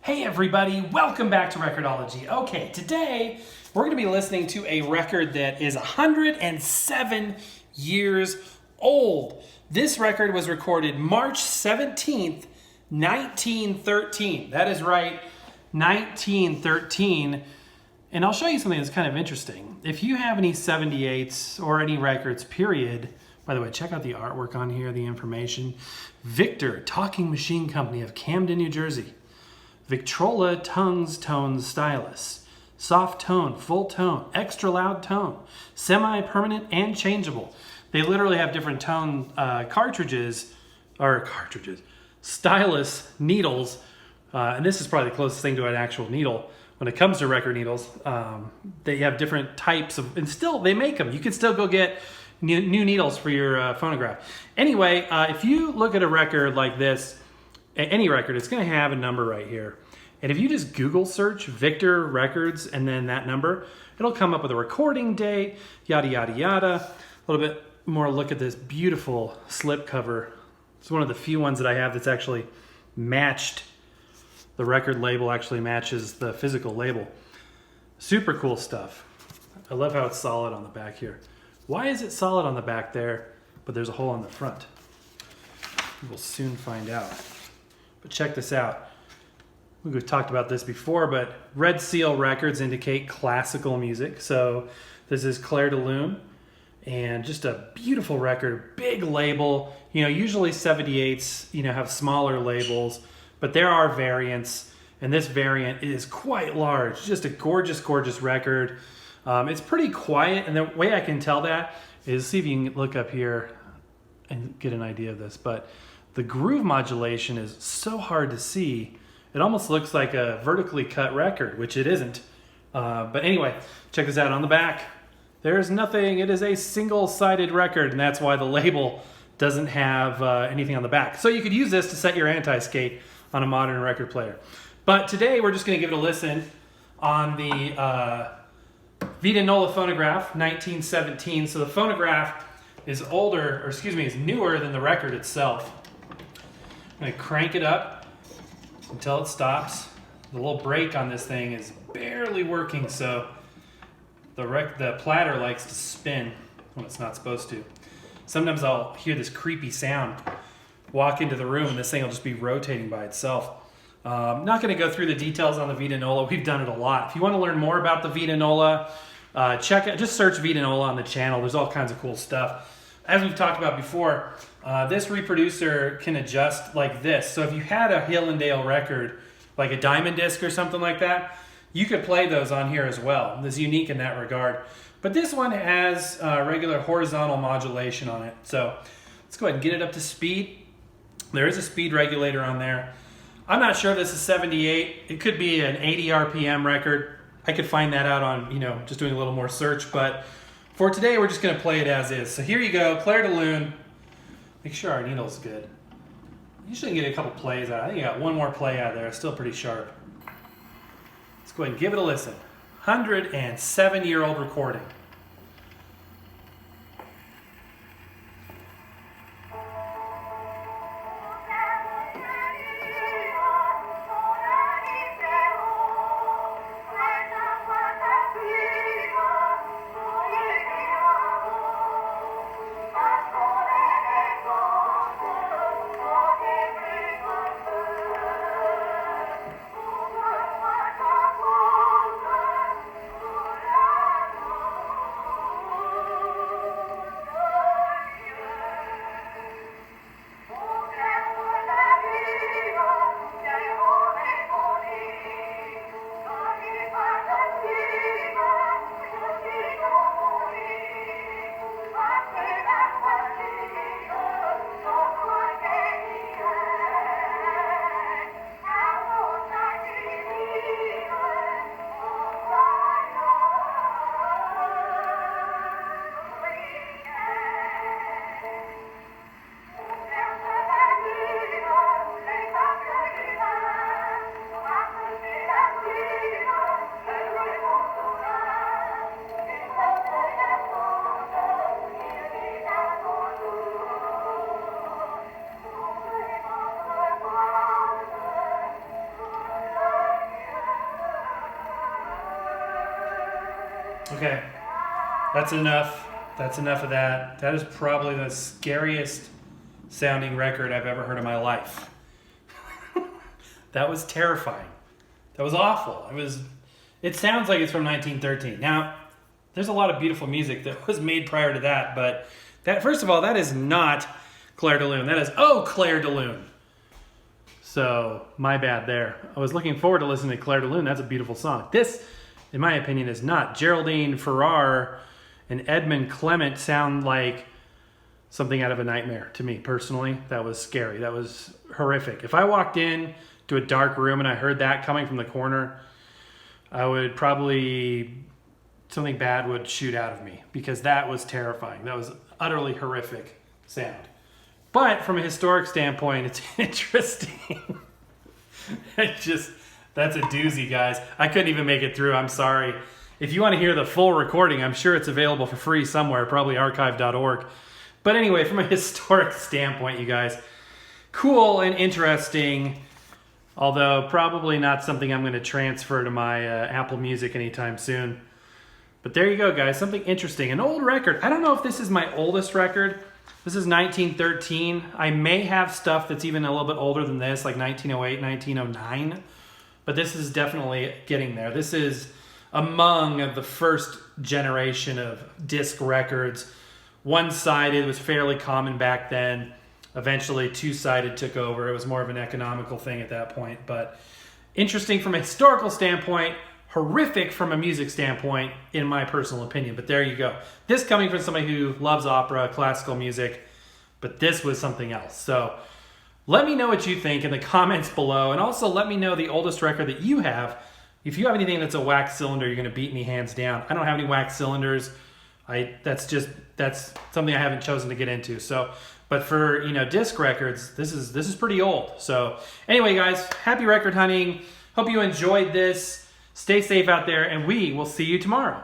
Hey everybody, welcome back to Record-ology. Okay, today we're going to be listening to a record that is 107 years old. This record was recorded March 17th, 1913. That is right, 1913. And I'll show you something that's kind of interesting. If you have any 78s or any records, period, by the way, check out the artwork on here, the information. Victor Talking Machine Company of Camden, New Jersey. Victrola Tones Stylus. Soft tone, full tone, extra loud tone, semi-permanent and changeable. They literally have different tone stylus needles, and this is probably the closest thing to an actual needle. When it comes to record needles, they have different types of, and still they make them. You can still go get new needles for your phonograph. Anyway, if you look at a record like this, any record, it's going to have a number right here. And if you just Google search Victor Records and then that number, it'll come up with a recording date, yada, yada, yada. A little bit more look at this beautiful slip cover. It's one of the few ones that I have that's actually matched. The record label actually matches the physical label. Super cool stuff. I love how it's solid on the back here. Why is it solid on the back there, but there's a hole on the front? We'll soon find out. But check this out. We've talked about this before, but red seal records indicate classical music. So this is Clair de Lune, and just a beautiful record, big label. You know, usually 78s, have smaller labels, but there are variants, and this variant is quite large. Just a gorgeous, gorgeous record. It's pretty quiet, and the way I can tell that is, see if you can look up here and get an idea of this, but the groove modulation is so hard to see. It almost looks like a vertically cut record, which it isn't. But anyway, check this out on the back. There's nothing. It is a single-sided record, and that's why the label doesn't have anything on the back. So you could use this to set your anti-skate on a modern record player. But today we're just going to give it a listen on the Vita Nola phonograph, 1917. So the phonograph is is newer than the record itself. I'm going to crank it up until it stops. The little brake on this thing is barely working, so the platter likes to spin when it's not supposed to. Sometimes I'll hear this creepy sound, walk into the room, and this thing will just be rotating by itself. I'm not going to go through the details on the Vita Nola. We've done it a lot. If you want to learn more about the Vita Nola, just search Vita Nola on the channel. There's all kinds of cool stuff. As we've talked about before, this reproducer can adjust like this. So if you had a Hill and Dale record, like a diamond disc or something like that, you could play those on here as well. It's unique in that regard. But this one has regular horizontal modulation on it. So let's go ahead and get it up to speed. There is a speed regulator on there. I'm not sure if this is 78. It could be an 80 RPM record. I could find that out on, just doing a little more search. But for today, we're just going to play it as is. So here you go, Clair de Lune. Make sure our needle's good. Usually get a couple plays out. I think I got one more play out of there. It's still pretty sharp. Let's go ahead and give it a listen. 107-year-old recording. Okay, that's enough. That's enough of that. That is probably the scariest sounding record I've ever heard in my life. That was terrifying. That was awful. It sounds like it's from 1913. Now, there's a lot of beautiful music that was made prior to that, but that, first of all, that is not Clair de Lune. That is Oh Clair de Lune. So, my bad there. I was looking forward to listening to Clair de Lune. That's a beautiful song. This, in my opinion, is not. Geraldine Farrar and Edmund Clement sound like something out of a nightmare to me, personally. That was scary. That was horrific. If I walked in to a dark room and I heard that coming from the corner, I would probably, something bad would shoot out of me, because that was terrifying. That was utterly horrific sound. But from a historic standpoint, it's interesting. That's a doozy, guys. I couldn't even make it through. I'm sorry. If you want to hear the full recording, I'm sure it's available for free somewhere, probably archive.org. But anyway, from a historic standpoint, you guys, cool and interesting, although probably not something I'm going to transfer to my Apple Music anytime soon. But there you go, guys. Something interesting. An old record. I don't know if this is my oldest record. This is 1913. I may have stuff that's even a little bit older than this, like 1908, 1909. But this is definitely getting there. This is among the first generation of disc records. One-sided was fairly common back then. Eventually, two-sided took over. It was more of an economical thing at that point. But interesting from a historical standpoint, horrific from a music standpoint, in my personal opinion. But there you go. This coming from somebody who loves opera, classical music, but this was something else. So let me know what you think in the comments below, and also let me know the oldest record that you have. If you have anything that's a wax cylinder, you're going to beat me hands down. I don't have any wax cylinders. That's something I haven't chosen to get into. So, but for disc records, this is pretty old. So anyway, guys, happy record hunting. Hope you enjoyed this. Stay safe out there, and we will see you tomorrow.